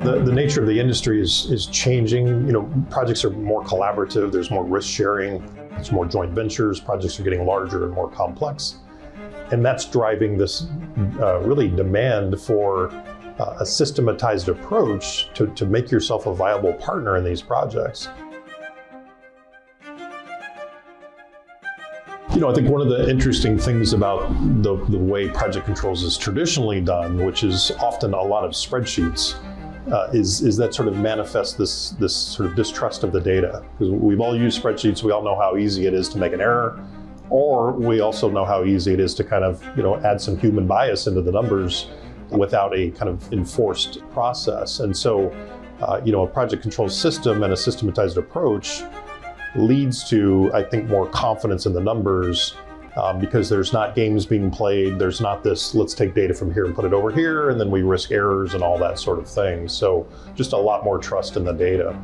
The nature of the industry is changing. You know, projects are more collaborative, there's more risk sharing, there's more joint ventures, projects are getting larger and more complex. And that's driving this really demand for a systematized approach to make yourself a viable partner in these projects. You know, I think one of the interesting things about the way project controls is traditionally done, which is often a lot of spreadsheets, is that sort of manifests this sort of distrust of the data. Because we've all used spreadsheets, we all know how easy it is to make an error, or we also know how easy it is to kind of, you know, add some human bias into the numbers without a kind of enforced process. And so, you know, a project control system and a systematized approach leads to, I think, more confidence in the numbers because there's not games being played. There's not this, let's take data from here and put it over here, and then we risk errors and all that sort of thing. So just a lot more trust in the data.